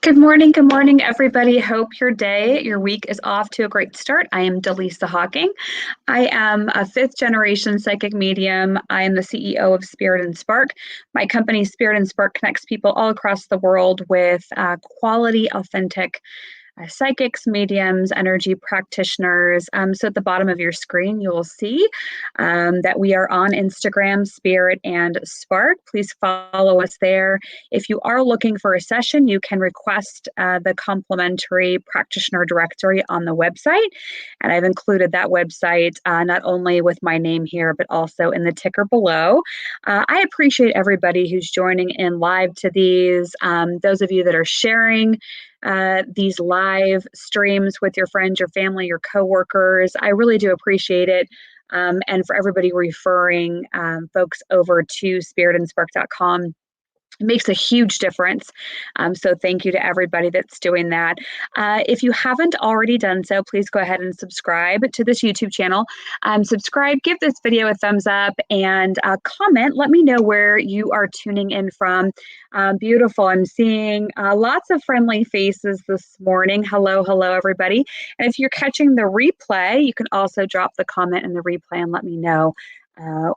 Good morning, everybody. Hope your week is off to a great start. I am Dallisa Hawking. I am a fifth generation psychic medium. I am the CEO of Spirit and Spark. My company, Spirit and Spark, connects people all across the world with quality, authentic psychics, mediums, energy practitioners. So at the bottom of your screen, you will see that we are on Instagram, Spirit and Spark. Please follow us there. If you are looking for a session, you can request the complimentary practitioner directory on the website. And I've included that website not only with my name here, but also in the ticker below. I appreciate everybody who's joining in live to these. Those of you that are sharing these live streams with your friends, your family, your coworkers. I really do appreciate it. And for everybody referring folks over to spiritandspark.com. It makes a huge difference. So thank you to everybody that's doing that. If you haven't already done so, please go ahead and subscribe to this YouTube channel. Subscribe, give this video a thumbs up, and comment. Let me know where you are tuning in from. Beautiful. I'm seeing lots of friendly faces this morning. Hello, everybody. And if you're catching the replay, you can also drop the comment in the replay and let me know.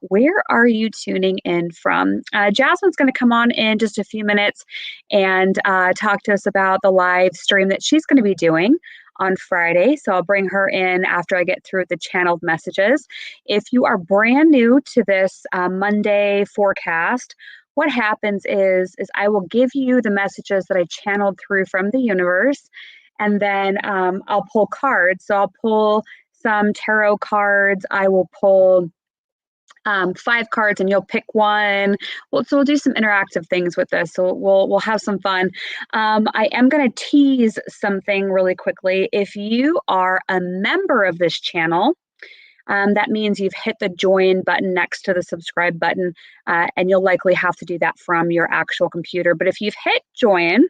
Where are you tuning in from? Jasmine's going to come on in just a few minutes and talk to us about the live stream that she's going to be doing on Friday. So I'll bring her in after I get through the channeled messages. If you are brand new to this Monday forecast, what happens is I will give you the messages that I channeled through from the universe, and then I'll pull cards. So I'll pull some tarot cards. I will pull 5 cards and you'll pick one. So we'll do some interactive things with this. So we'll have some fun. I am going to tease something really quickly. If you are a member of this channel, that means you've hit the join button next to the subscribe button, and you'll likely have to do that from your actual computer. But if you've hit join,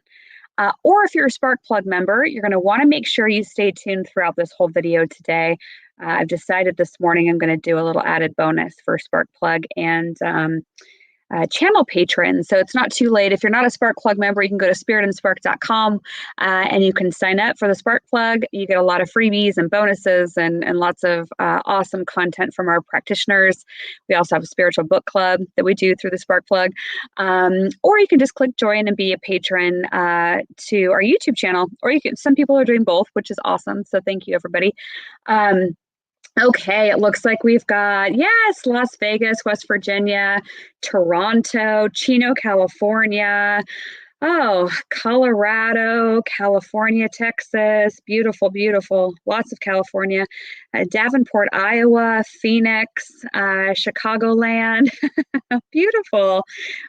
or if you're a Spark Plug member, you're going to want to make sure you stay tuned throughout this whole video today. I've decided this morning I'm going to do a little added bonus for Spark Plug and channel patrons. So it's not too late. If you're not a Spark Plug member, you can go to spiritandspark.com and you can sign up for the Spark Plug. You get a lot of freebies and bonuses and lots of awesome content from our practitioners. We also have a spiritual book club that we do through the Spark Plug. Or you can just click join and be a patron to our YouTube channel. Or you can, some people are doing both, which is awesome. So thank you, everybody. Okay, it looks like we've got, yes, Las Vegas, West Virginia, Toronto, Chino, California, Colorado, California, Texas, beautiful, beautiful, lots of California, Davenport, Iowa, Phoenix, Chicagoland, beautiful.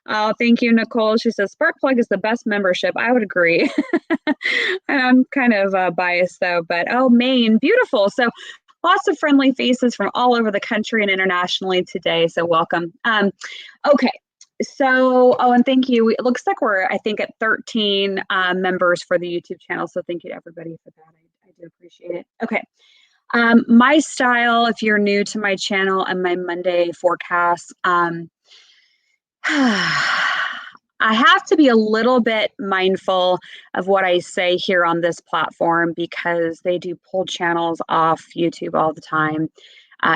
Oh, thank you, Nicole. She says, Spark Plug is the best membership. I would agree. I'm kind of biased though, but Maine, beautiful. So lots of friendly faces from all over the country and internationally today. So welcome. Okay. So, and thank you. It looks like we're, I think, at 13 members for the YouTube channel. So thank you to everybody for that. I do appreciate it. Okay. My style, if you're new to my channel and my Monday forecast, I have to be a little bit mindful of what I say here on this platform because they do pull channels off YouTube all the time.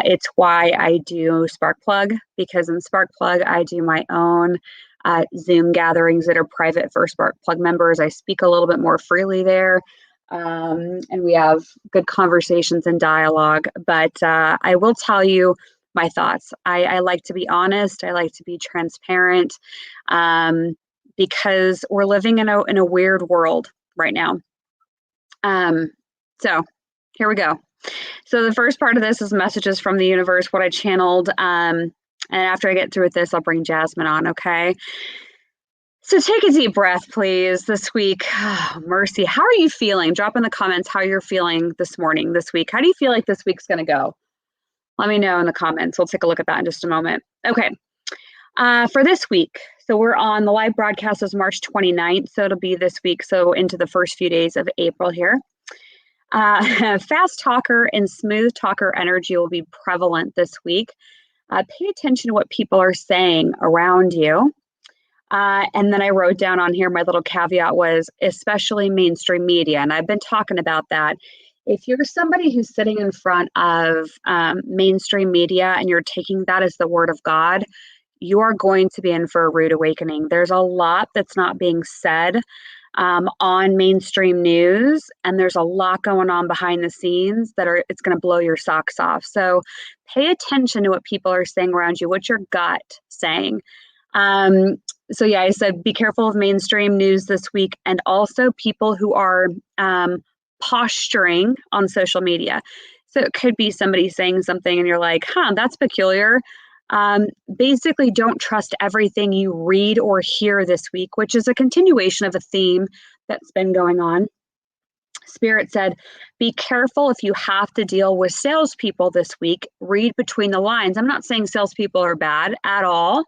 It's why I do Spark Plug, because in Spark Plug, I do my own Zoom gatherings that are private for Spark Plug members. I speak a little bit more freely there, and we have good conversations and dialogue. But I will tell you my thoughts. I like to be honest. I like to be transparent, because we're living in a weird world right now. So here we go. So the first part of this is messages from the universe, what I channeled. And after I get through with this, I'll bring Jasmine on, okay? So take a deep breath, please, this week. Oh, mercy. How are you feeling? Drop in the comments how you're feeling this morning, this week. How do you feel like this week's going to go? Let me know in the comments. We'll take a look at that in just a moment. Okay. For this week, so we're on the live broadcast is March 29th. So it'll be this week. So into the first few days of April here. Fast talker and smooth talker energy will be prevalent this week. Pay attention to what people are saying around you. And then I wrote down on here, my little caveat was especially mainstream media. And I've been talking about that. If you're somebody who's sitting in front of mainstream media and you're taking that as the word of God, you are going to be in for a rude awakening. There's a lot that's not being said on mainstream news, and there's a lot going on behind the scenes it's going to blow your socks off. So pay attention to what people are saying around you. What's your gut saying? So yeah, I said be careful of mainstream news this week, and also people who are posturing on social media. So it could be somebody saying something and you're like, that's peculiar. Basically, don't trust everything you read or hear this week, which is a continuation of a theme that's been going on. Spirit said, be careful if you have to deal with salespeople this week. Read between the lines. I'm not saying salespeople are bad at all,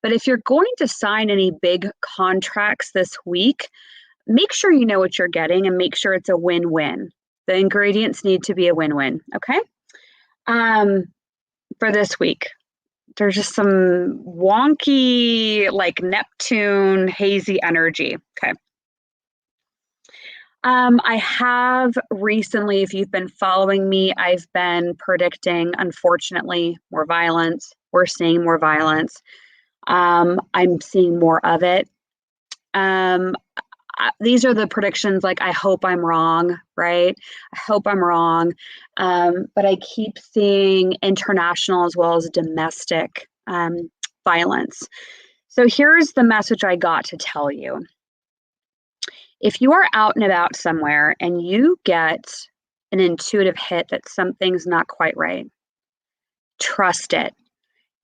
but if you're going to sign any big contracts this week, make sure you know what you're getting and make sure it's a win-win. The ingredients need to be a win-win, okay? For this week, there's just some wonky, like Neptune, hazy energy, okay? I have recently, if you've been following me, I've been predicting, unfortunately, more violence. We're seeing more violence. I'm seeing more of it. These are the predictions, like, I hope I'm wrong, right? I hope I'm wrong. But I keep seeing international as well as domestic violence. So here's the message I got to tell you. If you are out and about somewhere and you get an intuitive hit that something's not quite right, trust it.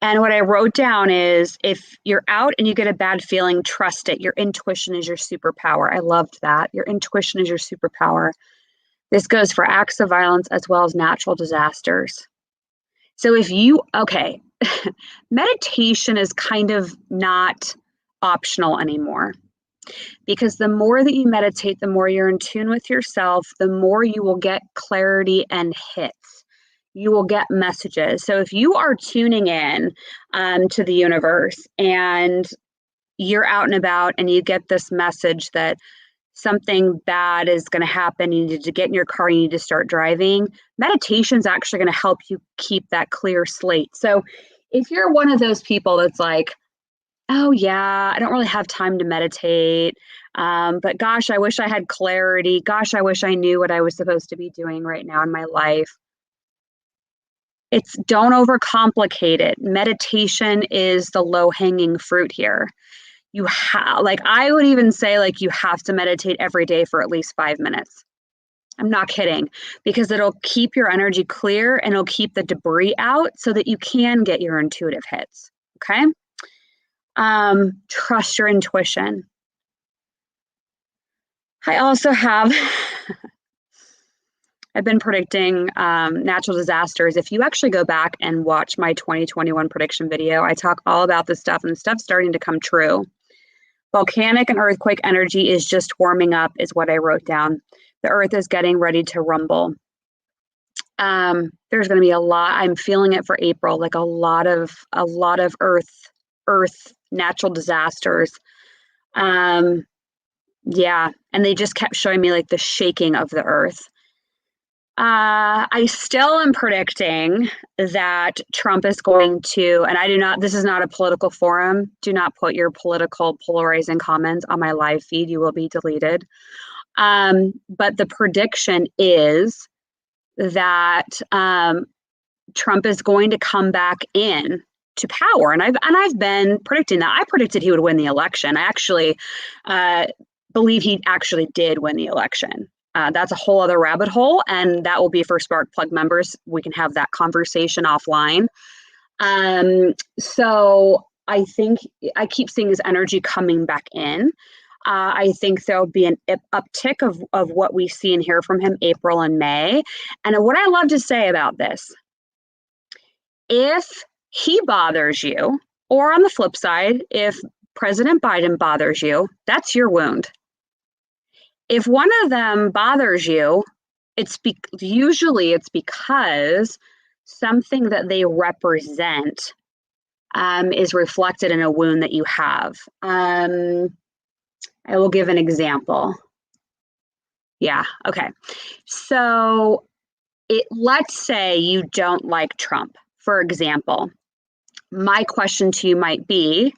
And what I wrote down is, if you're out and you get a bad feeling, trust it. Your intuition is your superpower. I loved that. Your intuition is your superpower. This goes for acts of violence as well as natural disasters. So meditation is kind of not optional anymore. Because the more that you meditate, the more you're in tune with yourself, the more you will get clarity and hits. You will get messages. So if you are tuning in to the universe and you're out and about and you get this message that something bad is going to happen, you need to get in your car, you need to start driving, meditation is actually going to help you keep that clear slate. So if you're one of those people that's like, oh yeah, I don't really have time to meditate, but gosh, I wish I had clarity. Gosh, I wish I knew what I was supposed to be doing right now in my life. Don't overcomplicate it. Meditation is the low-hanging fruit here. I would even say, like, you have to meditate every day for at least 5 minutes. I'm not kidding, because it'll keep your energy clear and it'll keep the debris out so that you can get your intuitive hits. Okay. Trust your intuition. I also have, I've been predicting natural disasters. If you actually go back and watch my 2021 prediction video, I talk all about this stuff, and the stuff's starting to come true. Volcanic and earthquake energy is just warming up, is what I wrote down. The earth is getting ready to rumble. There's going to be a lot. I'm feeling it for April, like a lot of earth natural disasters. Yeah, and they just kept showing me like the shaking of the earth. I still am predicting that Trump is going to, and this is not a political forum. Do not put your political polarizing comments on my live feed. You will be deleted. But the prediction is that Trump is going to come back in to power. And I've been predicting that. I predicted he would win the election. I actually believe he actually did win the election. That's a whole other rabbit hole, and that will be for Spark Plug members. We can have that conversation offline. So I think I keep seeing his energy coming back in. I think there'll be an uptick of what we see and hear from him April and May. And what I love to say about this, if he bothers you, or on the flip side, if President Biden bothers you, that's your wound. If one of them bothers you, usually it's because something that they represent is reflected in a wound that you have. I will give an example. Yeah, okay. So let's say you don't like Trump, for example. My question to you might be,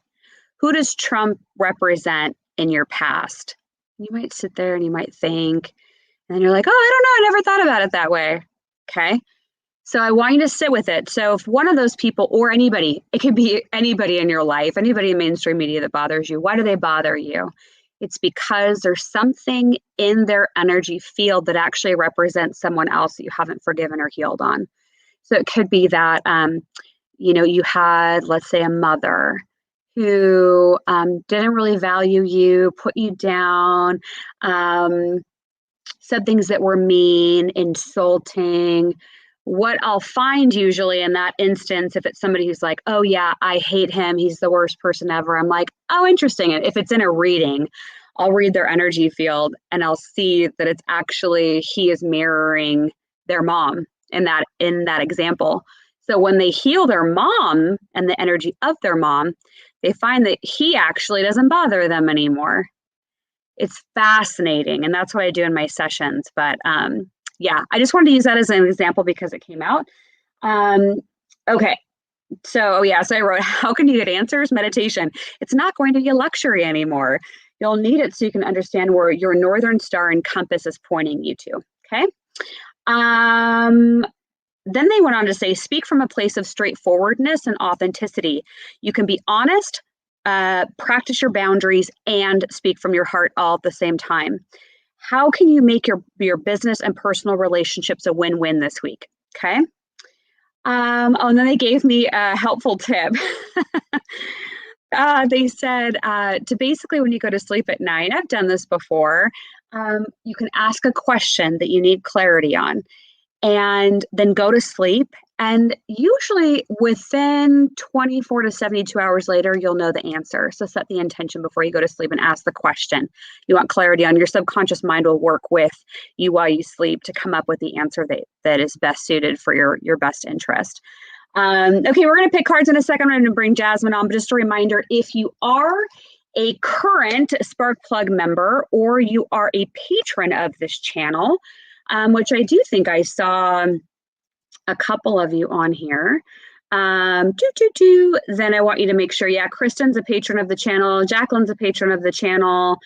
who does Trump represent in your past? You might sit there and you might think, and you're like, oh, I don't know, I never thought about it that way. Okay. So I want you to sit with it. So if one of those people or anybody, it could be anybody in your life, anybody in mainstream media that bothers you, why do they bother you? It's because there's something in their energy field that actually represents someone else that you haven't forgiven or healed on. So it could be that, you had, let's say, a mother who didn't really value you, put you down, said things that were mean, insulting. What I'll find usually in that instance, if it's somebody who's like, oh yeah, I hate him, he's the worst person ever, I'm like, oh, interesting. And if it's in a reading, I'll read their energy field and I'll see that it's actually he is mirroring their mom in that example. So when they heal their mom and the energy of their mom, they find that he actually doesn't bother them anymore. It's fascinating, and that's what I do in my sessions. But yeah, I just wanted to use that as an example because it came out. Okay, so so I wrote, how can you get answers? Meditation. It's not going to be a luxury anymore. You'll need it so you can understand where your northern star and compass is pointing you to. Okay. Then they went on to say, speak from a place of straightforwardness and authenticity. You can be honest, practice your boundaries, and speak from your heart all at the same time. How can you make your business and personal relationships a win-win this week? Okay. And then they gave me a helpful tip. They said to basically, when you go to sleep at night, I've done this before, you can ask a question that you need clarity on, and then go to sleep. And usually within 24 to 72 hours later, you'll know the answer. So set the intention before you go to sleep and ask the question you want clarity on. Your subconscious mind will work with you while you sleep to come up with the answer that is best suited for your best interest. Okay, we're going to pick cards in a second. I'm going to bring Jasmine on, but just a reminder, if you are a current Spark Plug member or you are a patron of this channel, which I do think I saw a couple of you on here. Then I want you to make sure, Kristen's a patron of the channel, Jacqueline's a patron of the channel,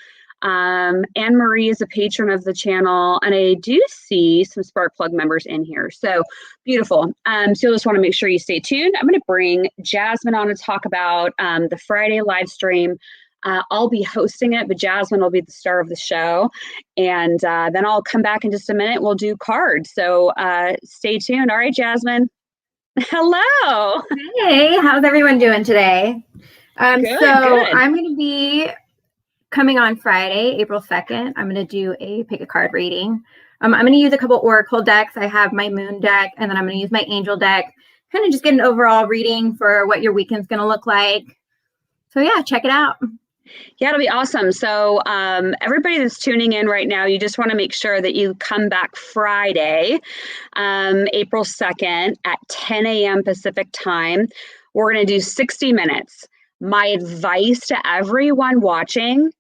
Anne Marie is a patron of the channel, and I do see some Spark Plug members in here. So beautiful. So you'll just want to make sure you stay tuned. I'm going to bring Jasmine on to talk about the Friday live stream. I'll be hosting it, but Jasmine will be the star of the show. And then I'll come back in just a minute. We'll do cards. So stay tuned. All right, Jasmine. Hello. Hey, how's everyone doing today? Good. I'm going to be coming on Friday, April 2nd. I'm going to do a pick a card reading. I'm going to use a couple oracle decks. I have my moon deck, and then I'm going to use my angel deck. Kind of just get an overall reading for what your weekend's going to look like. So yeah, check it out. Yeah, it'll be awesome. So everybody that's tuning in right now, you just want to make sure that you come back Friday, April 2nd at 10 a.m. Pacific time. We're going to do 60 minutes. My advice to everyone watching,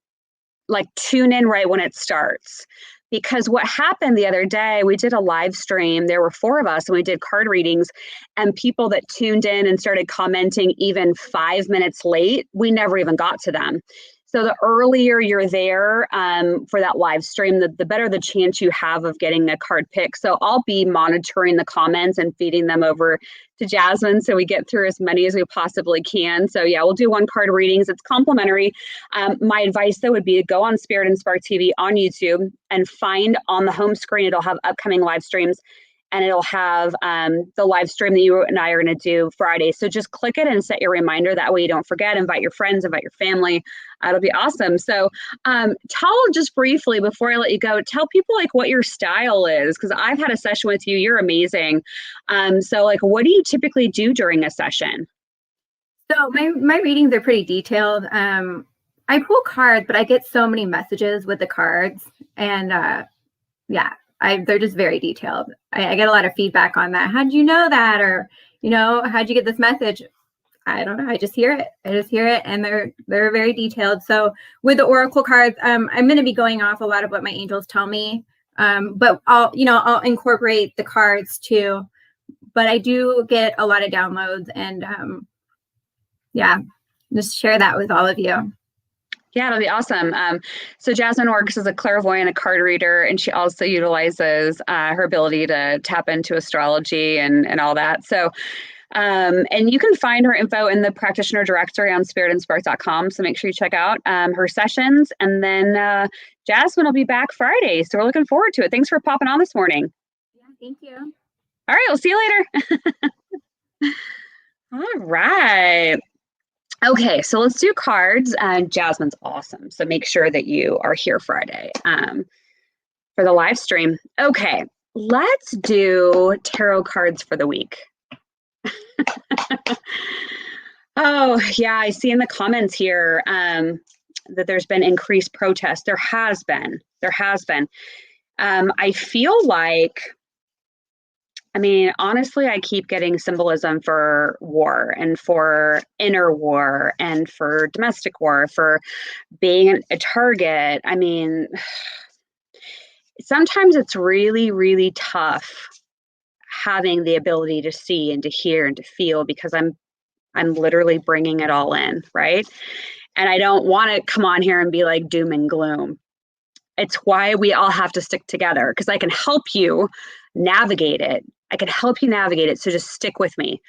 tune in right when it starts. Because what happened the other day, we did a live stream. There were 4 of us and we did card readings, and people that tuned in and started commenting even 5 minutes late, we never even got to them. So the earlier you're there for that live stream, the better the chance you have of getting a card pick. So I'll be monitoring the comments and feeding them over to Jasmine so we get through as many as we possibly can. So yeah, we'll do 1 card readings. It's complimentary. My advice though would be to go on Spirit and Spark TV on YouTube and find on the home screen, it'll have upcoming live streams, and it'll have the live stream that you and I are going to do Friday. So just click it and set your reminder. That way you don't forget. Invite your friends, invite your family. It'll be awesome. So tell just briefly before I let you go, tell people what your style is, because I've had a session with you. You're amazing. So what do you typically do during a session? So my readings are pretty detailed. I pull cards, but I get so many messages with the cards, and they're just very detailed. I get a lot of feedback on that. How did you know that? Or, how'd you get this message? I don't know. I just hear it. And they're very detailed. So with the Oracle cards, I'm going to be going off a lot of what my angels tell me. But I'll incorporate the cards too. But I do get a lot of downloads, and just share that with all of you. Yeah, it'll be awesome. So Jasmine works as a clairvoyant, a card reader, and she also utilizes her ability to tap into astrology and all that. So, and you can find her info in the practitioner directory on spiritandspark.com. So make sure you check out her sessions. And then Jasmine will be back Friday. So we're looking forward to it. Thanks for popping on this morning. Yeah, thank you. All right, we'll see you later. All right. Okay, so let's do cards. Jasmine's awesome. So make sure that you are here Friday for the live stream. Okay, let's do tarot cards for the week. Oh, yeah, I see in the comments here that there's been increased protest. There has been. I feel like, honestly, I keep getting symbolism for war and for inner war and for domestic war, for being a target. Sometimes it's really, really tough having the ability to see and to hear and to feel, because I'm literally bringing it all in, right? And I don't want to come on here and be like doom and gloom. It's why we all have to stick together, because I can help you navigate it. So just stick with me,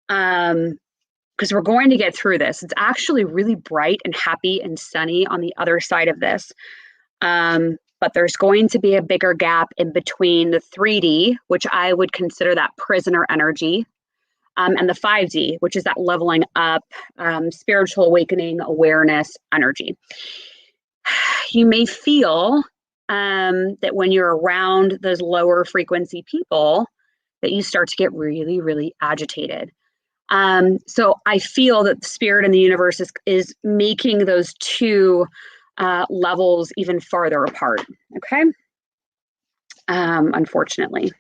because we're going to get through this. It's actually really bright and happy and sunny on the other side of this. But there's going to be a bigger gap in between the 3D, which I would consider that prisoner energy, and the 5D, which is that leveling up, spiritual awakening, awareness energy. You may feel that when you're around those lower frequency people, that you start to get really, really agitated. So I feel that the spirit and the universe is making those two levels even farther apart. Okay. Unfortunately.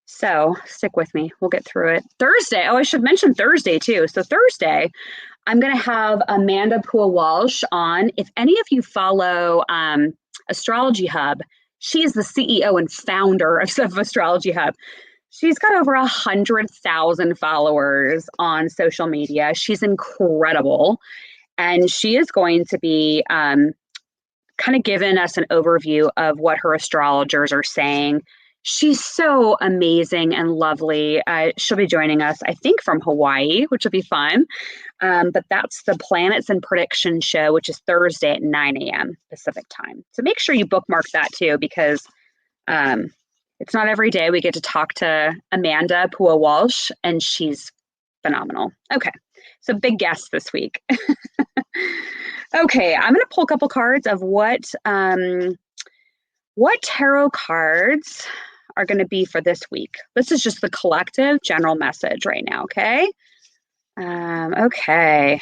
So stick with me. We'll get through it. Thursday. Oh, I should mention Thursday too. So Thursday, I'm going to have Amanda Poole-Walsh on. If any of you follow Astrology Hub, she is the CEO and founder of Astrology Hub. She's got over 100,000 followers on social media. She's incredible. And she is going to be kind of giving us an overview of what her astrologers are saying. She's so amazing and lovely. She'll be joining us, I think, from Hawaii, which will be fun. But that's the Planets and Prediction show, which is Thursday at 9 a.m. Pacific time. So make sure you bookmark that too, because it's not every day we get to talk to Amanda Poole-Walsh, and she's phenomenal. Okay, so big guest this week. Okay, I'm going to pull a couple cards of what tarot cards are going to be for this week. This is just the collective general message right now, okay? Okay.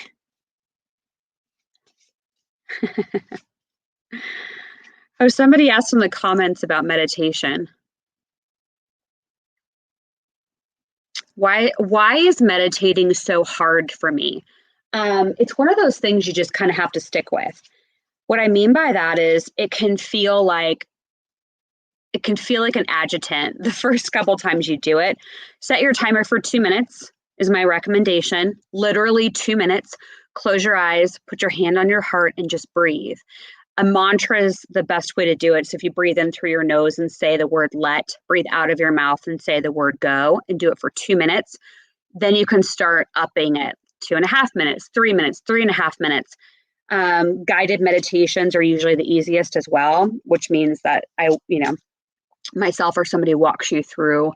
Oh, somebody asked in the comments about meditation. Why is meditating so hard for me? It's one of those things you just kind of have to stick with. What I mean by that is it can feel like an adjutant the first couple times you do it. Set your timer for 2 minutes is my recommendation. Literally 2 minutes. Close your eyes, put your hand on your heart, and just breathe. A mantra is the best way to do it. So if you breathe in through your nose and say the word let, breathe out of your mouth and say the word go, and do it for 2 minutes. Then you can start upping it. 2.5 minutes, 3 minutes, 3.5 minutes. Guided meditations are usually the easiest as well, which means that myself or somebody walks you through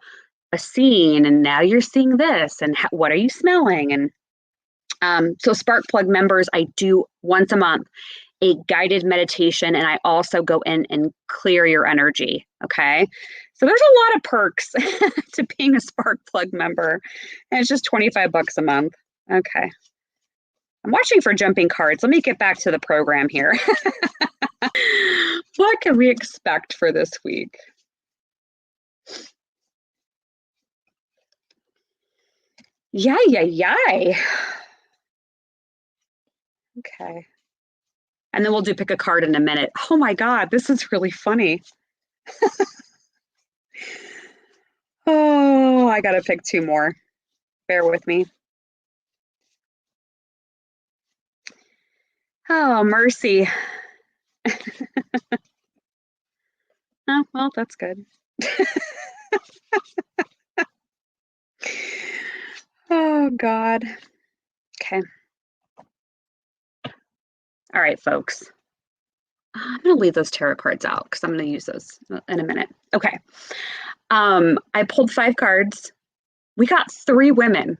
a scene, and now you're seeing this, and what are you smelling? And so Spark Plug members, I do once a month a guided meditation, and I also go in and clear your energy. Okay, so there's a lot of perks to being a Spark Plug member, and it's just $25 a month. Okay, I'm watching for jumping cards. Let me get back to the program here. What can we expect for this week? Yay, yay, yay. Okay. And then we'll do pick a card in a minute. Oh my God, this is really funny. Oh, I gotta pick two more. Bear with me. Oh, mercy. Oh, well, that's good. Oh, God. Okay. All right, folks. I'm going to leave those tarot cards out because I'm going to use those in a minute. Okay. I pulled 5 cards. We got 3 women.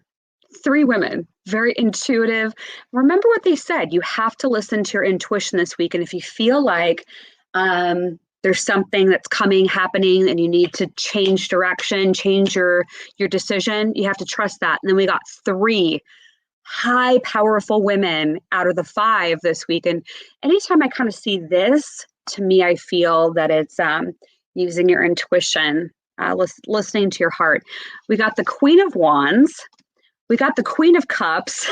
3 women. Very intuitive. Remember what they said. You have to listen to your intuition this week. And if you feel like there's something that's happening, and you need to change direction, change your decision, you have to trust that. And then we got 3 high, powerful women out of the 5 this week. And anytime I kind of see this, to me, I feel that it's using your intuition, listening to your heart. We got the Queen of Wands, we got the Queen of Cups,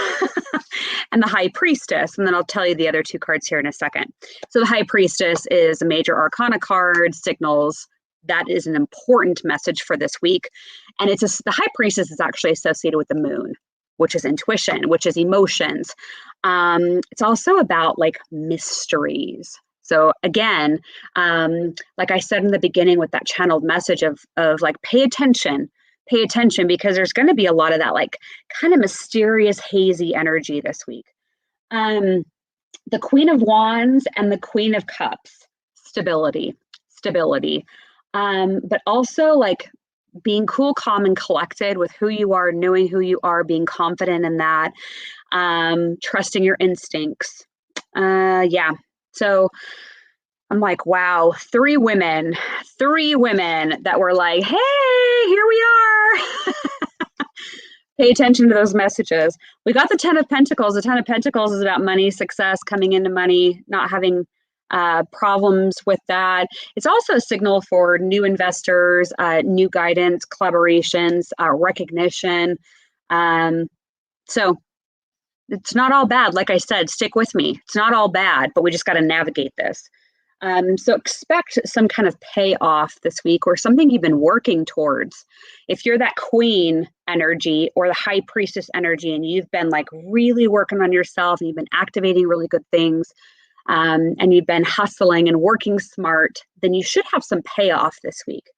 and the High Priestess. And then I'll tell you the other 2 cards here in a second. So the High Priestess is a major arcana card, signals that is an important message for this week. And the High Priestess is actually associated with the moon, which is intuition, which is emotions. It's also about like mysteries. So again, like I said in the beginning with that channeled message of like, pay attention, because there's going to be a lot of that like kind of mysterious, hazy energy this week. The Queen of Wands and the Queen of Cups, stability. But also like being cool, calm, and collected with who you are, knowing who you are, being confident in that, trusting your instincts. Yeah. So I'm like, wow, 3 women that were like, hey, here we are. Pay attention to those messages. We got the 10 of Pentacles. The 10 of Pentacles is about money, success, coming into money, not having problems with that. It's also a signal for new investors, new guidance, collaborations, recognition. So it's not all bad. Like I said, stick with me. It's not all bad, but we just got to navigate this. So expect some kind of payoff this week, or something you've been working towards. If you're that queen energy or the high priestess energy, and you've been like really working on yourself, and you've been activating really good things, and you've been hustling and working smart, then you should have some payoff this week.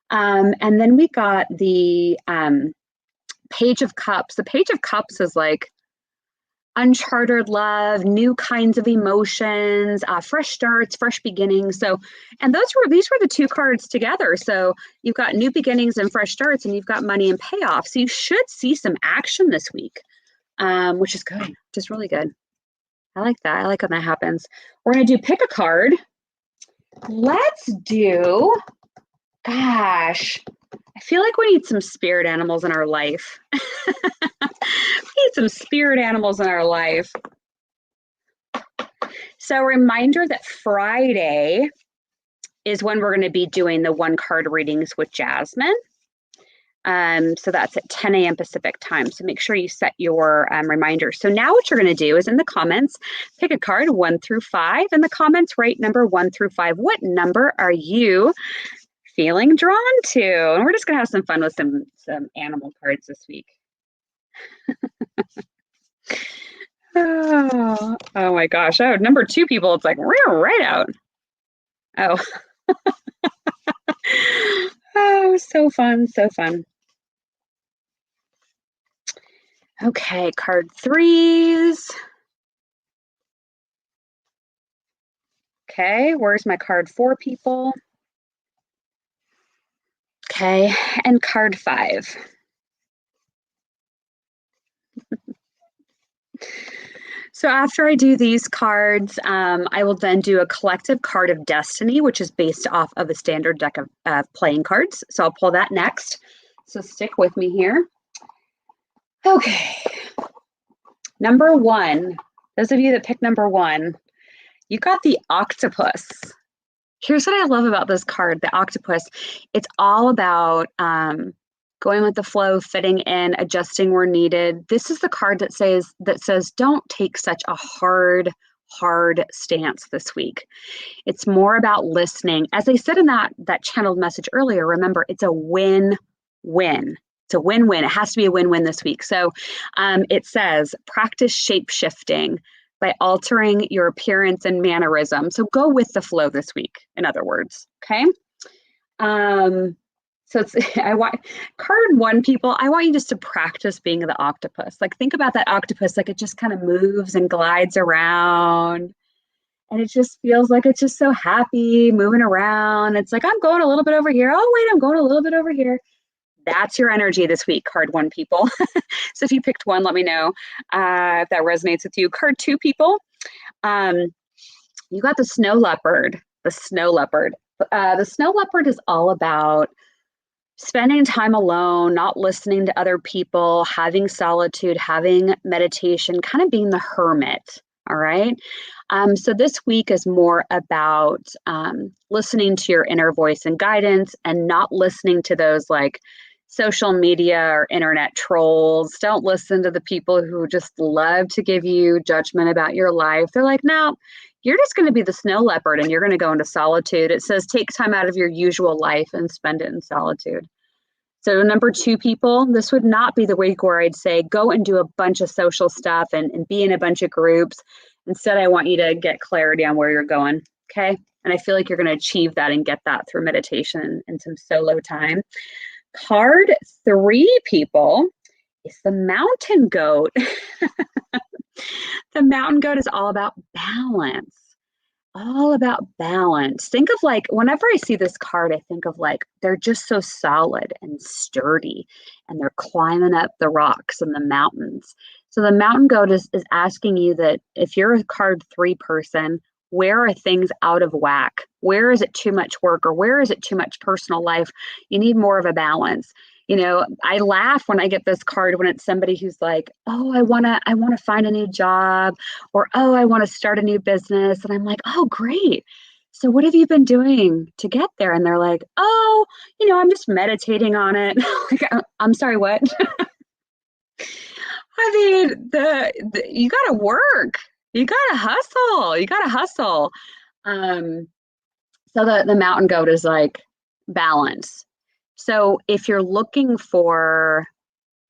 And then we got the Page of Cups. The Page of Cups is like uncharted love, new kinds of emotions, fresh starts, fresh beginnings. So, and these were the 2 cards together. So you've got new beginnings and fresh starts, and you've got money and payoff. So you should see some action this week, which is good, just really good. I like that. I like when that happens. We're going to do pick a card. Let's do, gosh, I feel like we need some spirit animals in our life. We need some spirit animals in our life. So a reminder that Friday is when we're going to be doing the 1 card readings with Jasmine. So that's at 10 a.m. Pacific time. So make sure you set your reminder. So now what you're going to do is in the comments, pick a card 1 through 5. In the comments, write number 1 through 5. What number are you feeling drawn to? And we're just going to have some fun with some animal cards this week. Oh my gosh. Oh, number 2 people, it's like, right out. Oh. Oh, so fun, so fun. Okay, card 3s. Okay, where's my card 4 people? Okay, and card 5. So after I do these cards, I will then do a collective card of destiny, which is based off of a standard deck of playing cards. So I'll pull that next. So stick with me here. Okay. Number 1, those of you that picked number 1, you got the octopus. Here's what I love about this card, the octopus. It's all about going with the flow, fitting in, adjusting where needed. This is the card that says don't take such a hard stance this week. It's more about listening. As I said in that channeled message earlier, remember, it's a win-win. It's a win-win. It has to be a win-win this week. So it says practice shape shifting by altering your appearance and mannerism. So go with the flow this week, in other words. Okay. So it's card 1, people, I want you just to practice being the octopus. Like, think about that octopus, like it just kind of moves and glides around. And it just feels like it's just so happy moving around. It's like, I'm going a little bit over here. Oh, wait, I'm going a little bit over here. That's your energy this week, card 1, people. So if you picked one, let me know if that resonates with you. Card 2, people, you got the snow leopard. The snow leopard. The snow leopard is all about spending time alone, not listening to other people, having solitude, having meditation, kind of being the hermit. All right. So this week is more about listening to your inner voice and guidance, and not listening to those like social media or internet trolls. Don't listen to the people who just love to give you judgment about your life. They're like, no, you're just going to be the snow leopard and you're going to go into solitude. It says take time out of your usual life and spend it in solitude. So number 2, people, this would not be the week where I'd say go and do a bunch of social stuff and be in a bunch of groups. Instead, I want you to get clarity on where you're going. Okay. And I feel like you're going to achieve that and get that through meditation and some solo time. Card 3, people, is the mountain goat. The mountain goat is all about balance. All about balance. Think of, like, whenever I see this card, I think of like they're just so solid and sturdy and they're climbing up the rocks and the mountains. So the mountain goat is asking you that if you're a card 3 person, where are things out of whack? Where is it too much work, or where is it too much personal life? You need more of a balance. You know, I laugh when I get this card when it's somebody who's like, oh, I want to find a new job, or, oh, I want to start a new business. And I'm like, oh, great. So what have you been doing to get there? And they're like, oh, I'm just meditating on it. Like, I'm sorry, what? I mean, you got to work. You got to hustle. You got to hustle. So the mountain goat is like balance. So if you're looking for,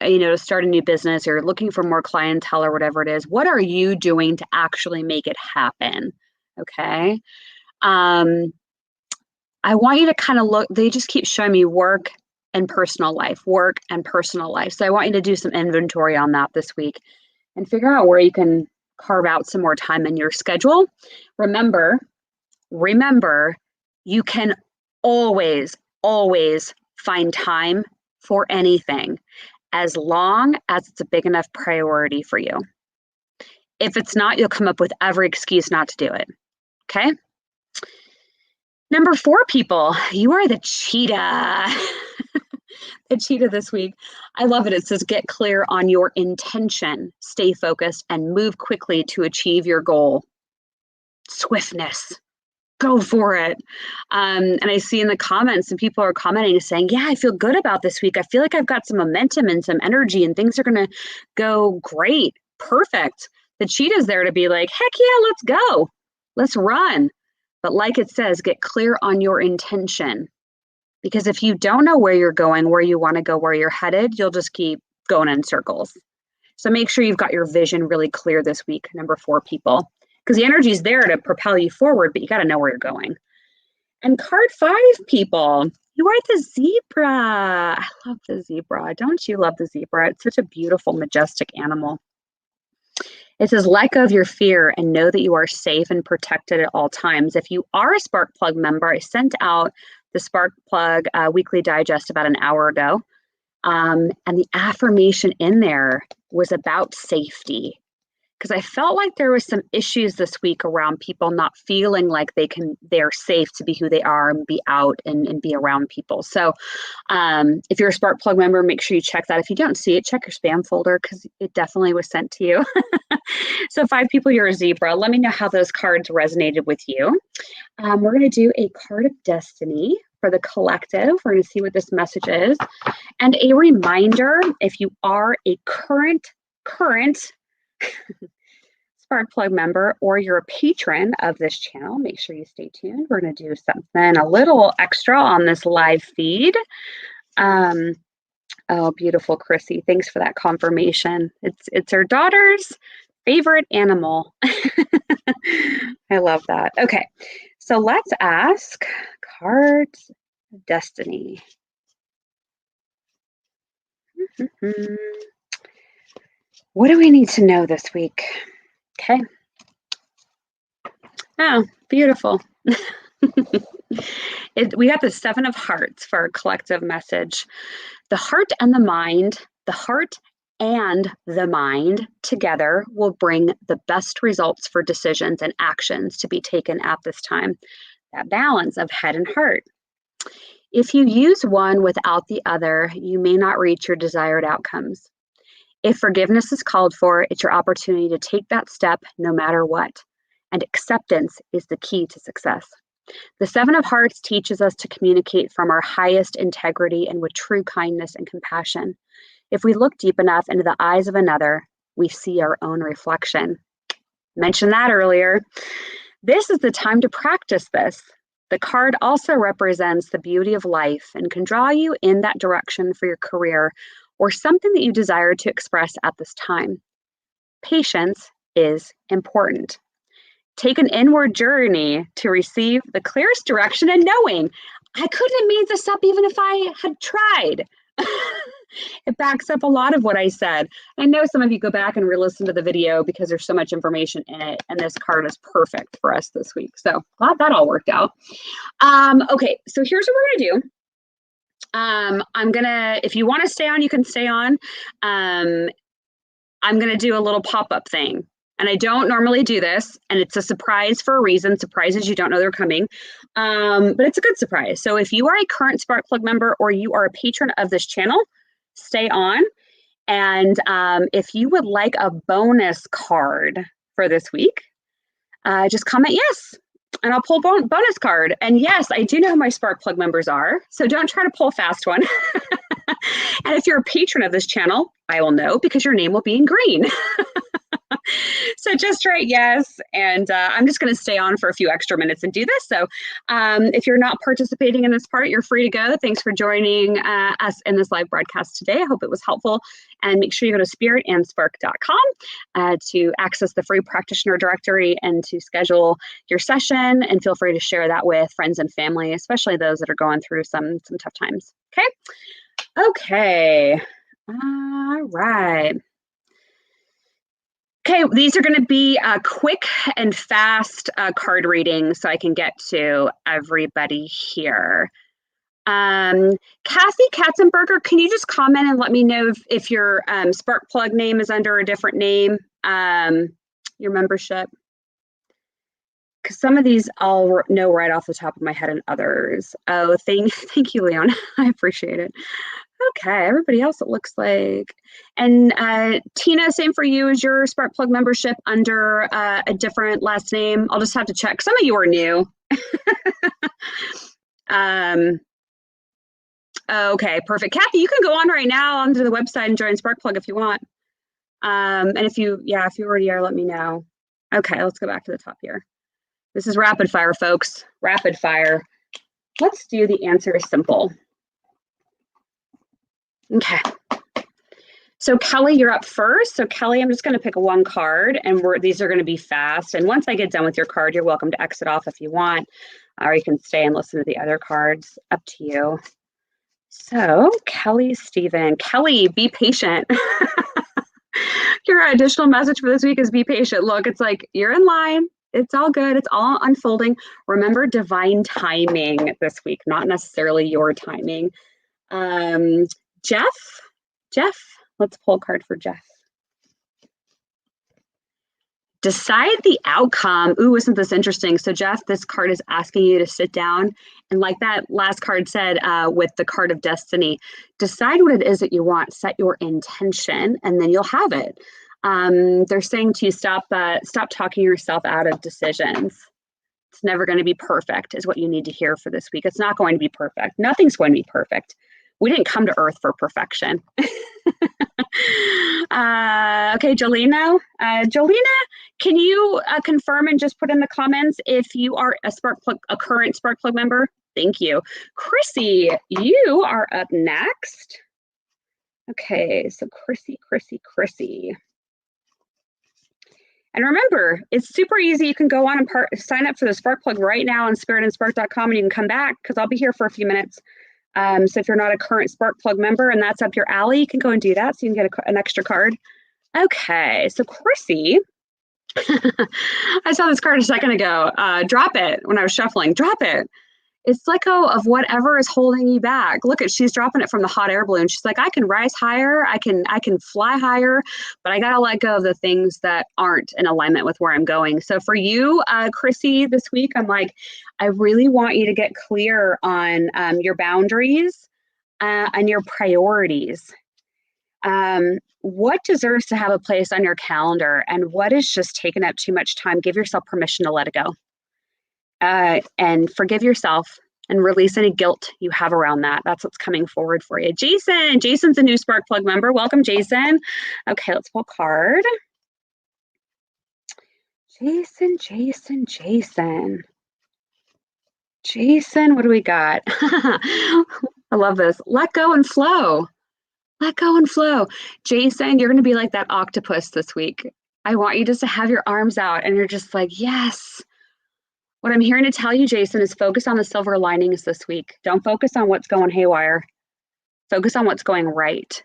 to start a new business, or looking for more clientele or whatever it is, what are you doing to actually make it happen? Okay. I want you to kind of look, they just keep showing me work and personal life. So I want you to do some inventory on that this week and figure out where you can carve out some more time in your schedule. Remember, you can always find time for anything, as long as it's a big enough priority for you. If it's not, you'll come up with every excuse not to do it. Okay? Number 4, people, you are the cheetah. The cheetah this week. I love it. It says get clear on your intention, stay focused, and move quickly to achieve your goal. Swiftness. Go for it. And I see in the comments, some people are commenting saying, yeah, I feel good about this week. I feel like I've got some momentum and some energy and things are going to go great. Perfect. The cheetah's there to be like, heck yeah, let's go. Let's run. But like it says, get clear on your intention. Because if you don't know where you're going, where you want to go, where you're headed, you'll just keep going in circles. So make sure you've got your vision really clear this week, number 4, people. Because the energy is there to propel you forward, but you got to know where you're going. And card 5, people, you are the zebra. I love the zebra. Don't you love the zebra? It's such a beautiful, majestic animal. It says, let go of your fear and know that you are safe and protected at all times. If you are a Spark Plug member, I sent out the Spark Plug weekly digest about an hour ago. And the affirmation in there was about safety. Because I felt like there was some issues this week around people not feeling like they're safe to be who they are and be out and be around people. So if you're a Spark Plug member, make sure you check that. If you don't see it, check your spam folder because it definitely was sent to you. So 5 people, you're a zebra. Let me know how those cards resonated with you. We're going to do a card of destiny for the collective. We're going to see what this message is. And a reminder, if you are a current Sparkplug member or you're a patron of this channel, make sure you stay tuned. We're going to do something a little extra on this live feed. Oh, beautiful, Chrissy. Thanks for that confirmation. It's her daughter's favorite animal. I love that. Okay, so let's ask cards of destiny. What do we need to know this week? Okay. Oh, beautiful. We got the Seven of Hearts for our collective message. The heart and the mind together will bring the best results for decisions and actions to be taken at this time. That balance of head and heart. If you use one without the other, you may not reach your desired outcomes. If forgiveness is called for, it's your opportunity to take that step no matter what. And acceptance is the key to success. The Seven of Hearts teaches us to communicate from our highest integrity and with true kindness and compassion. If we look deep enough into the eyes of another, we see our own reflection. Mentioned that earlier. This is the time to practice this. The card also represents the beauty of life and can draw you in that direction for your career or something that you desire to express at this time. Patience is important. Take an inward journey to receive the clearest direction and knowing I couldn't have made this up even if I had tried. It backs up a lot of what I said. I know some of you go back and re-listen to the video because there's so much information in it, and this card is perfect for us this week. So glad that all worked out. Okay, so here's what we're gonna do. If you want to stay on, you can stay on. I'm gonna do a little pop-up thing. And I don't normally do this, and it's a surprise for a reason. Surprises, you don't know they're coming, but it's a good surprise. So if you are a current Sparkplug member or you are a patron of this channel, stay on. And if you would like a bonus card for this week, just comment yes, and I'll pull bonus card. And yes, I do know who my Sparkplug members are, so don't try to pull a fast one. And if you're a patron of this channel, I will know because your name will be in green. So just write yes, and I'm just going to stay on for a few extra minutes and do this. So if you're not participating in this part, you're free to go. Thanks for joining us in this live broadcast today. I hope it was helpful. And make sure you go to spiritandspark.com to access the free practitioner directory and to schedule your session. And feel free to share that with friends and family, especially those that are going through some tough times. Okay. All right. Okay, these are going to be quick and fast card readings so I can get to everybody here. Kathy Katzenberger, can you just comment and let me know if your Sparkplug name is under a different name, your membership? Because some of these I'll know right off the top of my head and others. Oh, thank you, Leon. I appreciate it. Okay, everybody else, it looks like. And Tina, same for you. Is your Sparkplug membership under a different last name? I'll just have to check. Some of you are new. Okay, perfect. Kathy, you can go on right now onto the website and join Sparkplug if you want. And if you already are, let me know. Okay, let's go back to the top here. This is rapid fire, folks. Rapid fire. Let's do the answer is simple. Okay. So Kelly, you're up first. So Kelly, I'm just going to pick one card, and these are going to be fast. And once I get done with your card, you're welcome to exit off if you want, or you can stay and listen to the other cards. Up to you. So Kelly, Stephen. Kelly, be patient. Your additional message for this week is be patient. Look, it's like you're in line. It's all good. It's all unfolding. Remember divine timing this week, not necessarily your timing. Jeff, let's pull a card for Jeff. Decide the outcome. Ooh, isn't this interesting? So Jeff, this card is asking you to sit down and like that last card said with the card of destiny, decide what it is that you want, set your intention, and then you'll have it. They're saying to you, stop talking yourself out of decisions. It's never going to be perfect is what you need to hear for this week. It's not going to be perfect. Nothing's going to be perfect. We didn't come to Earth for perfection. Okay, Jolena. Jolena, can you confirm and just put in the comments if you are a current Spark Plug member? Thank you. Chrissy, you are up next. Okay, so Chrissy. And remember, it's super easy. You can go on and sign up for the Spark Plug right now on spiritandspark.com, and you can come back because I'll be here for a few minutes. So if you're not a current Spark Plug member and that's up your alley, you can go and do that so you can get an extra card. Okay, so Chrissy, I saw this card a second ago. Drop it when I was shuffling. Drop it. It's let go of whatever is holding you back. Look at, she's dropping it from the hot air balloon. She's like, I can rise higher, I can fly higher, but I gotta let go of the things that aren't in alignment with where I'm going. So for you, Chrissy, this week, I'm like, I really want you to get clear on your boundaries and your priorities. What deserves to have a place on your calendar and what is just taking up too much time? Give yourself permission to let it go. And forgive yourself and release any guilt you have around that. That's what's coming forward for you. Jason's a new Spark Plug member. Welcome, Jason. Okay, let's pull a card. Jason, what do we got? I love this. Let go and flow. Let go and flow. Jason, you're going to be like that octopus this week. I want you just to have your arms out and you're just like, yes. What I'm hearing to tell you, Jason, is focus on the silver linings this week. Don't focus on what's going haywire. Focus on what's going right.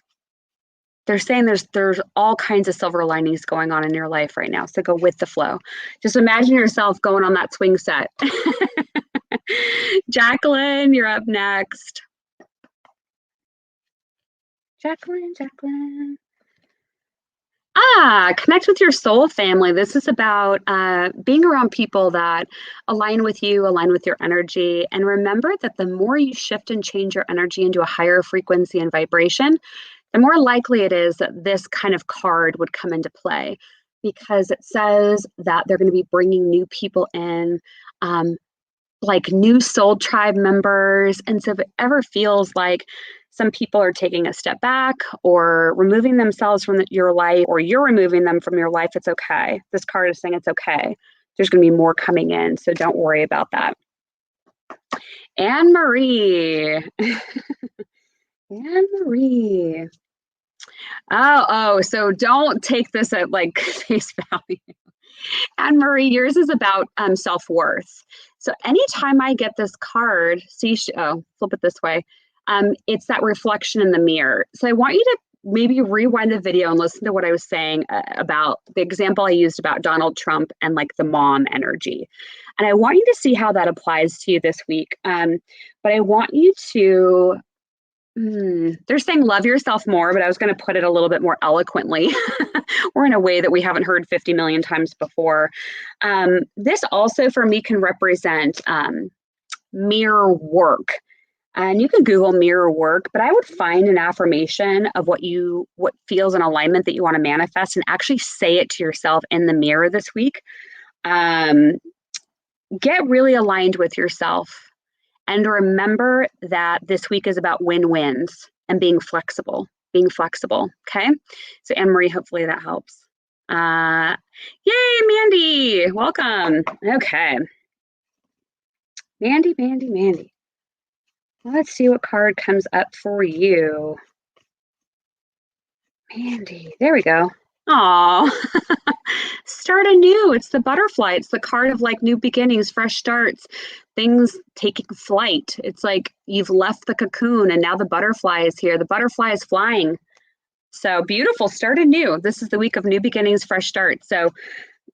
They're saying there's all kinds of silver linings going on in your life right now. So go with the flow. Just imagine yourself going on that swing set. Jacqueline, you're up next. Jacqueline. Connect with your soul family. This is about being around people that align with you, align with your energy. And remember that the more you shift and change your energy into a higher frequency and vibration, the more likely it is that this kind of card would come into play because it says that they're going to be bringing new people in, like new soul tribe members. And so if it ever feels like some people are taking a step back or removing themselves from your life, or you're removing them from your life, it's okay. This card is saying it's okay. There's going to be more coming in, so don't worry about that. Anne-Marie. Anne-Marie. Oh, so don't take this at like face value. Anne-Marie, yours is about self-worth. So anytime I get this card, flip it this way. It's that reflection in the mirror. So I want you to maybe rewind the video and listen to what I was saying about the example I used about Donald Trump and like the mom energy. And I want you to see how that applies to you this week. But I want you to, they're saying love yourself more, but I was going to put it a little bit more eloquently or in a way that we haven't heard 50 million times before. This also for me can represent mirror work. And you can Google mirror work, but I would find an affirmation of what feels in alignment that you want to manifest and actually say it to yourself in the mirror this week. Get really aligned with yourself and remember that this week is about win-wins and being flexible. Okay. So Anne-Marie, hopefully that helps. Yay, Mandy, welcome. Okay. Mandy. Let's see what card comes up for you. Mandy, there we go. Aw, start anew. It's the butterfly. It's the card of like new beginnings, fresh starts, things taking flight. It's like you've left the cocoon and now the butterfly is here. The butterfly is flying. So beautiful, start anew. This is the week of new beginnings, fresh starts. So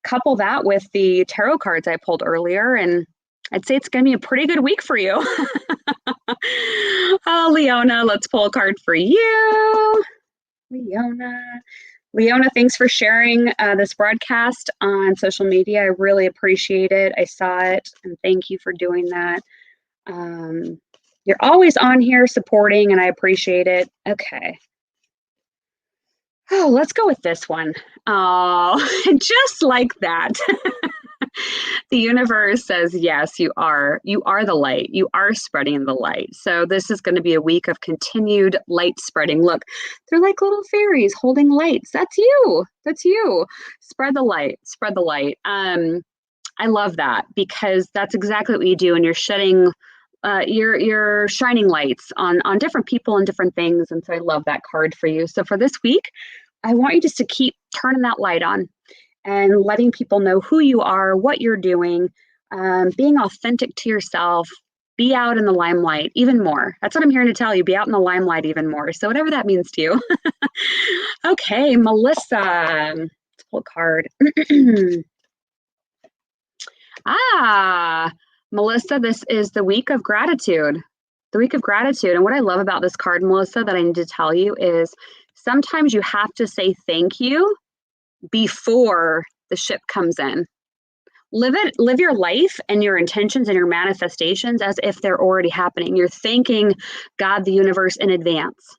couple that with the tarot cards I pulled earlier and I'd say it's going to be a pretty good week for you. Oh, Leona, let's pull a card for you. Leona, thanks for sharing this broadcast on social media. I really appreciate it. I saw it, and thank you for doing that. You're always on here supporting, and I appreciate it. Okay. Oh, let's go with this one. Oh, just like that. The universe says, yes, you are. You are the light. You are spreading the light. So this is going to be a week of continued light spreading. Look, they're like little fairies holding lights. That's you. That's you. Spread the light. Spread the light. I love that because that's exactly what you do, and you're shedding. You're shining lights on different people and different things. And so I love that card for you. So for this week, I want you just to keep turning that light on and letting people know who you are, what you're doing, being authentic to yourself, be out in the limelight even more. That's what I'm here to tell you, be out in the limelight even more. So whatever that means to you. Okay, Melissa, let's pull a card. Melissa, this is the week of gratitude. The week of gratitude. And what I love about this card, Melissa, that I need to tell you is sometimes you have to say thank you before the ship comes in. Live your life and your intentions and your manifestations as if they're already happening. You're thanking God, the universe in advance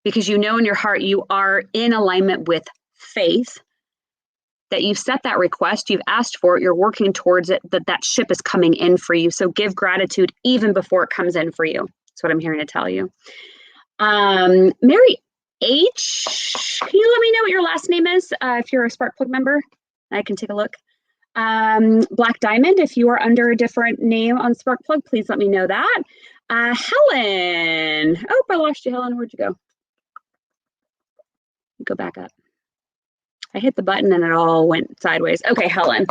because you know in your heart you are in alignment with faith, that you've set that request, you've asked for it, you're working towards it, that ship is coming in for you. So give gratitude even before it comes in for you. That's what I'm hearing to tell you. Mary H, can you let me know what your last name is if you're a Sparkplug member? I can take a look. Black Diamond, if you are under a different name on Sparkplug, please let me know that. Helen. Oh, I lost you, Helen. Where'd you go? Go back up. I hit the button and it all went sideways. Okay, Helen.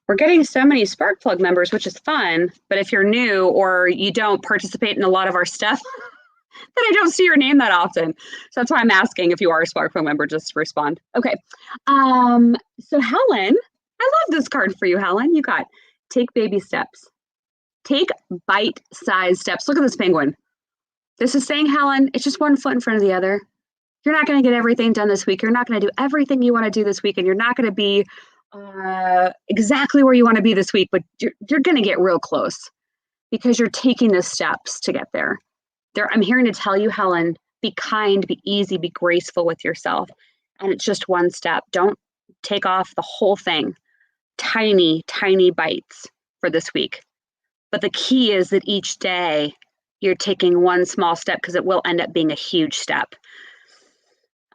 We're getting so many Sparkplug members, which is fun. But if you're new or you don't participate in a lot of our stuff, then I don't see your name that often. So that's why I'm asking if you are a Sparkplug member, just to respond. Okay. So Helen, I love this card for you, Helen. You got take baby steps. Take bite-sized steps. Look at this penguin. This is saying, Helen, it's just one foot in front of the other. You're not going to get everything done this week. You're not going to do everything you want to do this week, and you're not going to be exactly where you want to be this week, but you're going to get real close because you're taking the steps to get there. I'm hearing to tell you, Helen, be kind, be easy, be graceful with yourself. And it's just one step. Don't take off the whole thing. Tiny, tiny bites for this week. But the key is that each day you're taking one small step because it will end up being a huge step.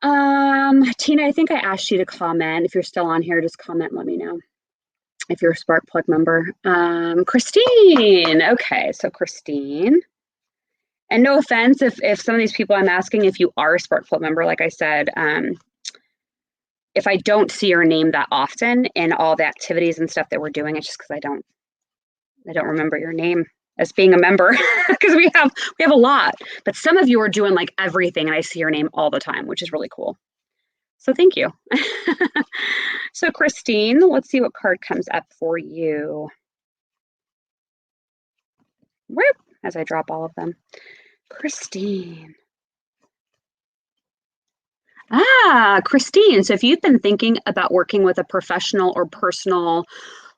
Tina, I think I asked you to comment. If you're still on here, just comment and let me know if you're a Sparkplug member. Christine. Okay, so Christine. And no offense if some of these people I'm asking if you are a Sparkplug member, like I said, if I don't see your name that often in all the activities and stuff that we're doing, it's just because I don't remember your name as being a member because we have a lot. But some of you are doing like everything and I see your name all the time, which is really cool. So thank you. So Christine, let's see what card comes up for you. Whoop, as I drop all of them. Christine. Christine. So if you've been thinking about working with a professional or personal,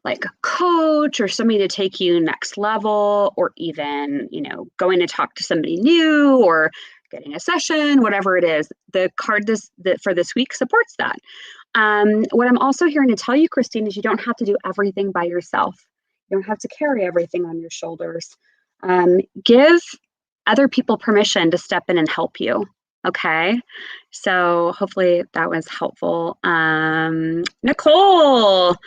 like a coach or somebody to take you next level, or even, going to talk to somebody new or getting a session, whatever it is, the card for this week supports that. What I'm also hearing to tell you, Christine, is you don't have to do everything by yourself. You don't have to carry everything on your shoulders. Give other people permission to step in and help you. Okay, so hopefully that was helpful. Nicole,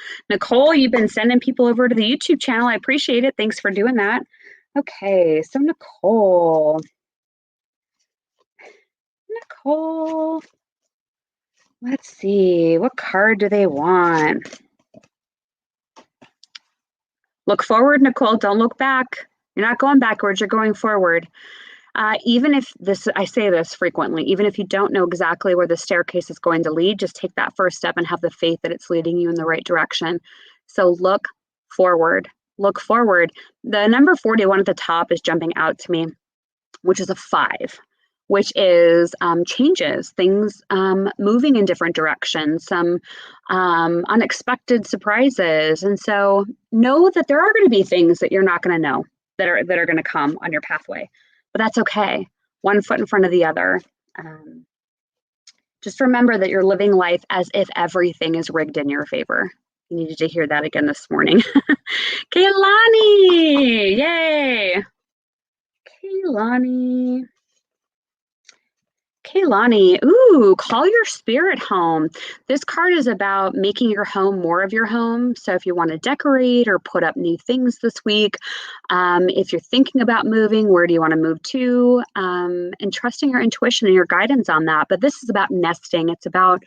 you've been sending people over to the YouTube channel. I appreciate it. Thanks for doing that. Okay, so Nicole, let's see, what card do they want? Look forward, Nicole, don't look back. You're not going backwards, you're going forward. Even if I say this frequently, even if you don't know exactly where the staircase is going to lead, just take that first step and have the faith that it's leading you in the right direction. So look forward. The number 41 at the top is jumping out to me, which is a 5, which is changes, things moving in different directions, some unexpected surprises. And so know that there are going to be things that you're not going to know that are going to come on your pathway. But that's okay. One foot in front of the other. Just remember that you're living life as if everything is rigged in your favor. You needed to hear that again this morning. Kaylani! Yay! Kaylani. Kaylani, ooh, call your spirit home. This card is about making your home more of your home. So if you want to decorate or put up new things this week, if you're thinking about moving, where do you want to move to? And trusting your intuition and your guidance on that. But this is about nesting. It's about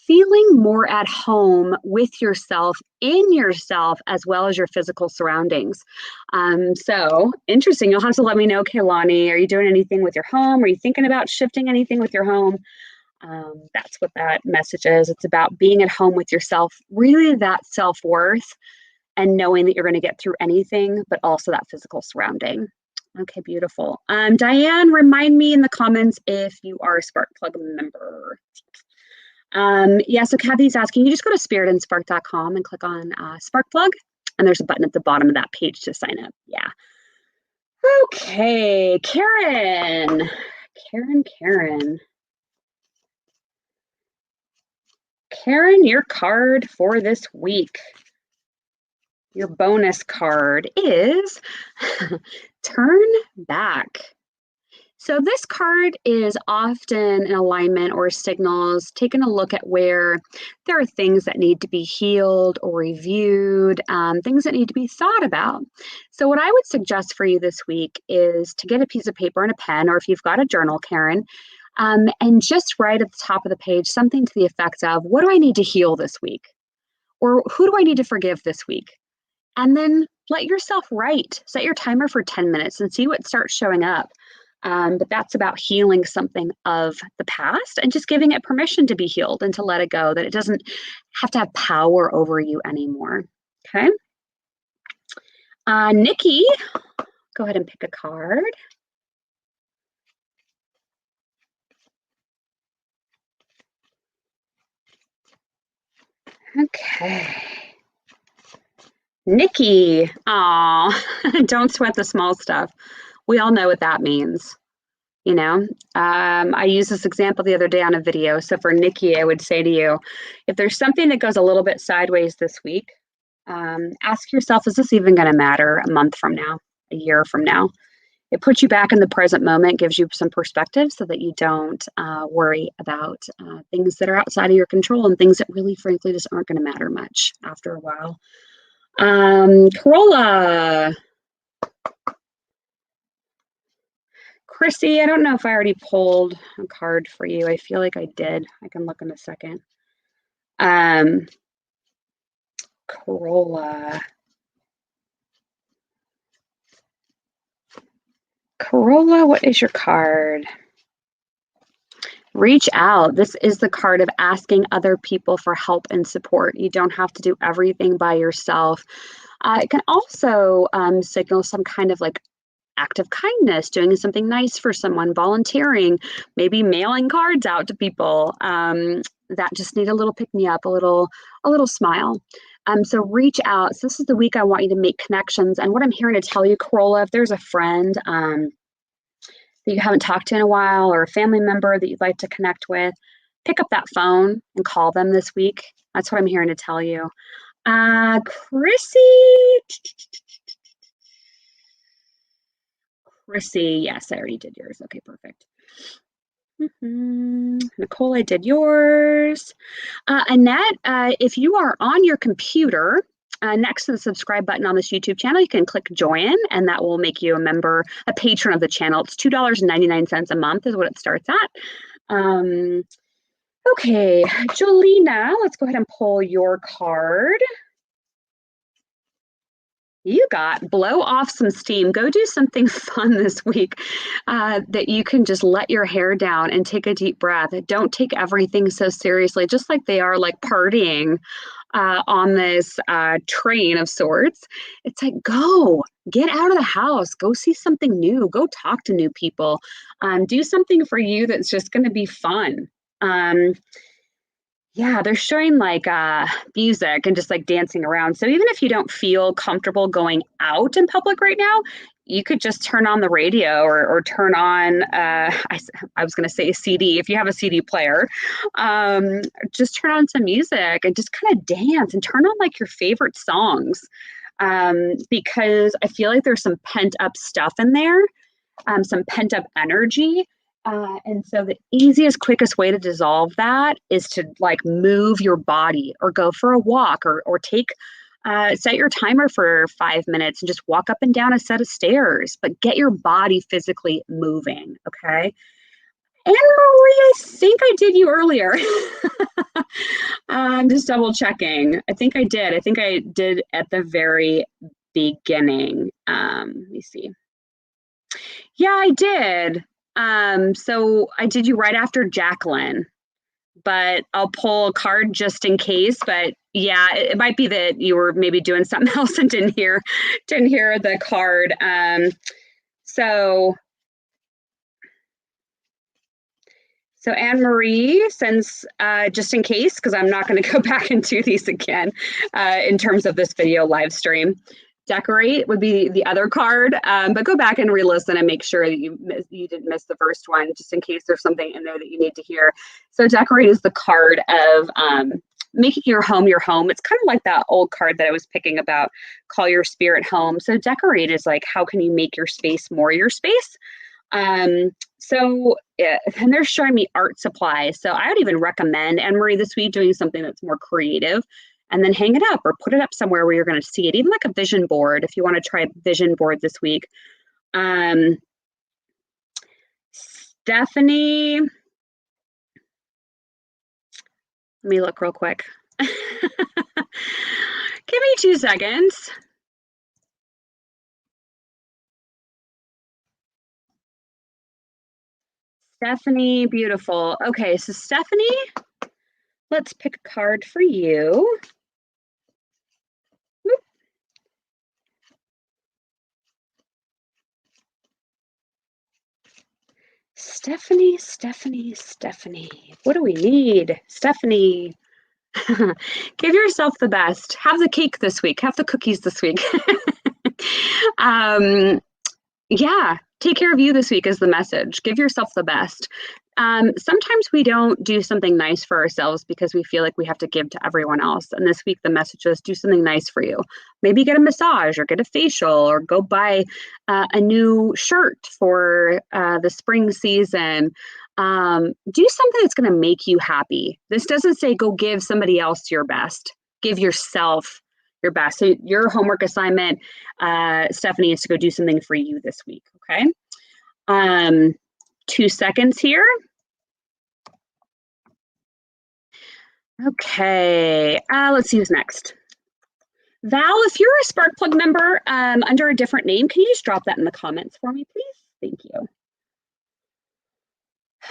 feeling more at home with yourself, in yourself, as well as your physical surroundings. So interesting. You'll have to let me know, Kaylani. Are you doing anything with your home? Are you thinking about shifting anything with your home? That's what that message is. It's about being at home with yourself, really that self-worth and knowing that you're going to get through anything, but also that physical surrounding. Okay, beautiful. Diane, remind me in the comments if you are a Sparkplug member. Yeah, so Kathy's asking, you just go to spiritandspark.com and click on Sparkplug, and there's a button at the bottom of that page to sign up. Yeah. Okay, Karen. Karen, your card for this week, your bonus card is Turn Back. So this card is often an alignment or signals, taking a look at where there are things that need to be healed or reviewed, things that need to be thought about. So what I would suggest for you this week is to get a piece of paper and a pen, or if you've got a journal, Karen, and just write at the top of the page something to the effect of, what do I need to heal this week? Or who do I need to forgive this week? And then let yourself write. Set your timer for 10 minutes and see what starts showing up. But that's about healing something of the past and just giving it permission to be healed and to let it go, that it doesn't have to have power over you anymore. Okay. Nikki, go ahead and pick a card. Okay. Nikki, aw, don't sweat the small stuff. We all know what that means. You know, I used this example the other day on a video. So for Nikki, I would say to you, if there's something that goes a little bit sideways this week, ask yourself, is this even going to matter a month from now, a year from now? It puts you back in the present moment, gives you some perspective so that you don't worry about things that are outside of your control and things that really, frankly, just aren't going to matter much after a while. Corolla. Chrissy, I don't know if I already pulled a card for you. I feel like I did. I can look in a second. Corolla. Corolla, what is your card? Reach out. This is the card of asking other people for help and support. You don't have to do everything by yourself. It can also signal some kind of like act of kindness, doing something nice for someone, volunteering, maybe mailing cards out to people that just need a little pick me up, a little smile. So reach out. So this is the week I want you to make connections. And what I'm hearing to tell you, Corolla, if there's a friend that you haven't talked to in a while, or a family member that you'd like to connect with, pick up that phone and call them this week. That's what I'm hearing to tell you. Chrissy, yes, I already did yours. Okay, perfect. Nicole, I did yours. Annette, if you are on your computer, next to the subscribe button on this YouTube channel, you can click join, and that will make you a member, a patron of the channel. It's $2.99 a month is what it starts at. Okay, Jolena, let's go ahead and pull your card. You got blow off some steam. Go do something fun this week that you can just let your hair down and take a deep breath. Don't take everything so seriously, just like they are like partying on this train of sorts. It's like, go get out of the house, go see something new, go talk to new people, do something for you that's just going to be fun. Yeah, they're showing like music and just like dancing around. So even if you don't feel comfortable going out in public right now, you could just turn on the radio or turn on, I was going to say a CD, if you have a CD player, just turn on some music and just kind of dance and turn on like your favorite songs. Because I feel like there's some pent up stuff in there, some pent up energy. And so the easiest, quickest way to dissolve that is to like move your body or go for a walk or take set your timer for 5 minutes and just walk up and down a set of stairs, but get your body physically moving. Okay. Anne Marie, I think I did you earlier. I'm just double checking. I think I did. I think I did at the very beginning. Let me see. Yeah, I did. So I did you right after Jacqueline, but I'll pull a card just in case. But yeah, it might be that you were maybe doing something else and didn't hear the card. So Anne Marie, since just in case, because I'm not going to go back and do these again in terms of this video live stream. Decorate would be the other card, but go back and re-listen and make sure that you didn't miss the first one, just in case there's something in there that you need to hear. So decorate is the card of making your home your home. It's kind of like that old card that I was picking about, call your spirit home. So decorate is like, how can you make your space more your space? So and they're showing me art supplies. So I would even recommend, Anne Marie, this week doing something that's more creative, and then hang it up or put it up somewhere where you're going to see it, even like a vision board if you want to try a vision board this week. Stephanie, let me look real quick. Give me 2 seconds. Stephanie, beautiful. Okay, so Stephanie, let's pick a card for you. Stephanie. What do we need? Stephanie. Give yourself the best. Have the cake this week. Have the cookies this week. Yeah, take care of you this week is the message. Give yourself the best. Sometimes we don't do something nice for ourselves because we feel like we have to give to everyone else. And this week, the message is do something nice for you. Maybe get a massage or get a facial or go buy a new shirt for the spring season. Do something that's going to make you happy. This doesn't say go give somebody else your best. Give yourself your best. So your homework assignment, Stephanie, is to go do something for you this week. Okay. 2 seconds here. Okay, let's see who's next. Val, if you're a Sparkplug member under a different name, can you just drop that in the comments for me, please? Thank you.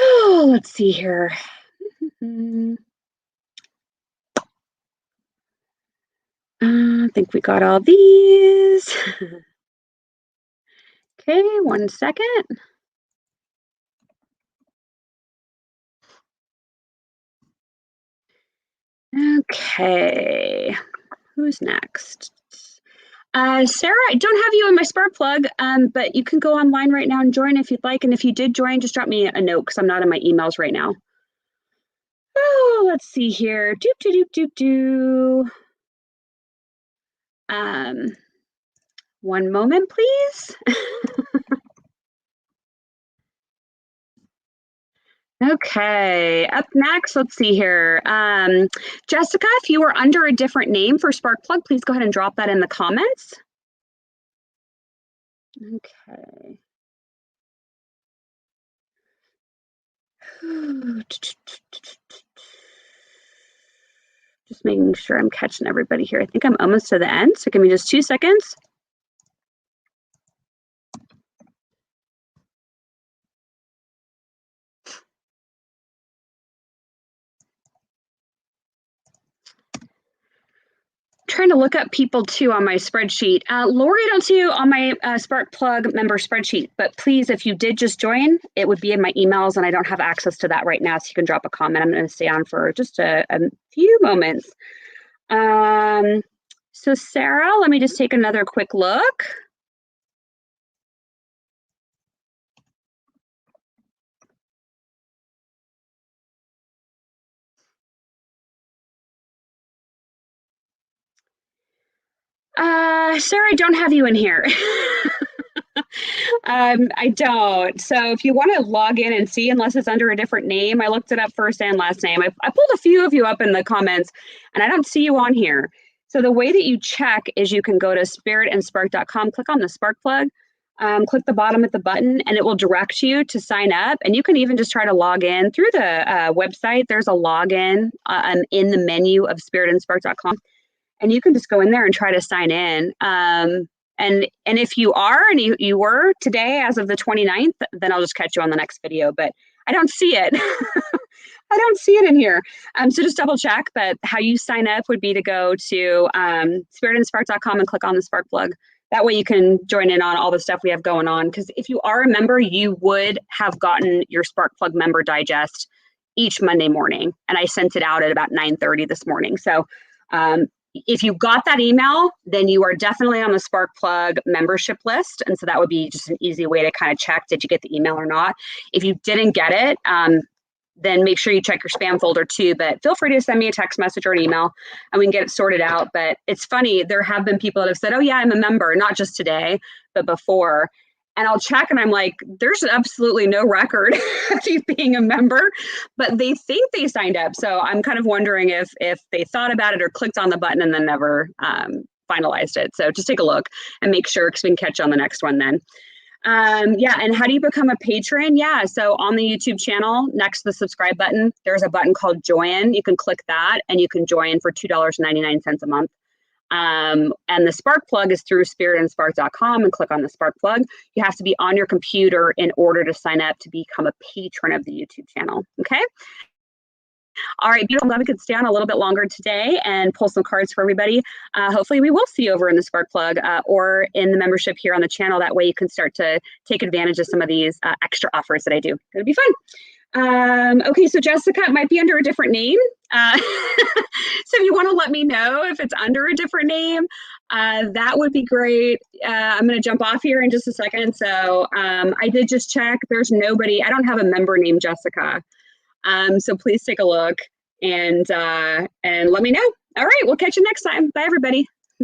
Oh, let's see here. I think we got all these. Okay, 1 second. Okay, who's next? Sarah, I don't have you in my Sparkplug, but you can go online right now and join if you'd like. And if you did join, just drop me a note because I'm not in my emails right now. Oh, let's see here. Doop, doop, doop, doop, doop. One moment, please. Okay, up next, let's see here. Jessica, if you are under a different name for Sparkplug, please go ahead and drop that in the comments. Okay. Just making sure I'm catching everybody here. I think I'm almost to the end, so give me just 2 seconds. Trying to look up people too on my spreadsheet. Lori, I don't see you on my Sparkplug member spreadsheet, but please, if you did just join, it would be in my emails and I don't have access to that right now, so you can drop a comment. I'm going to stay on for just a few moments. So Sarah, let me just take another quick look. Sarah, I don't have you in here. I don't. So if you want to log in and see, unless it's under a different name, I looked it up first and last name. I pulled a few of you up in the comments and I don't see you on here. So the way that you check is you can go to spiritandspark.com, click on the spark plug, click the bottom at the button, and it will direct you to sign up. And you can even just try to log in through the website. There's a login in the menu of spiritandspark.com. And you can just go in there and try to sign in. And if you are, and you were today as of the 29th, then I'll just catch you on the next video, but I don't see it. I don't see it in here. So just double check, but how you sign up would be to go to spiritandspark.com and click on the spark plug. That way you can join in on all the stuff we have going on. Because if you are a member, you would have gotten your spark plug member digest each Monday morning. And I sent it out at about 9:30 this morning. So if you got that email, then you are definitely on the Sparkplug membership list. And so that would be just an easy way to kind of check, did you get the email or not? If you didn't get it, then make sure you check your spam folder too. But feel free to send me a text message or an email and we can get it sorted out. But it's funny, there have been people that have said, oh yeah, I'm a member, not just today, but before. And I'll check and I'm like, there's absolutely no record of you being a member, but they think they signed up. So I'm kind of wondering if they thought about it or clicked on the button and then never finalized it. So just take a look and make sure, because we can catch you on the next one then. Yeah, and how do you become a patron? Yeah, so on the YouTube channel, next to the subscribe button, there's a button called join. You can click that and you can join for $2.99 a month. And the spark plug is through spiritandspark.com and click on the spark plug. You have to be on your computer in order to sign up to become a patron of the YouTube channel. Okay. All right, beautiful. I'm glad we could stay on a little bit longer today and pull some cards for everybody. Hopefully we will see you over in the spark plug or in the membership here on the channel. That way you can start to take advantage of some of these extra offers that I do. It'll be fun. Okay, so Jessica, it might be under a different name. So if you want to let me know if it's under a different name, that would be great. I'm going to jump off here in just a second. So I did just check. There's nobody. I don't have a member named Jessica. So please take a look and let me know. All right, we'll catch you next time. Bye, everybody.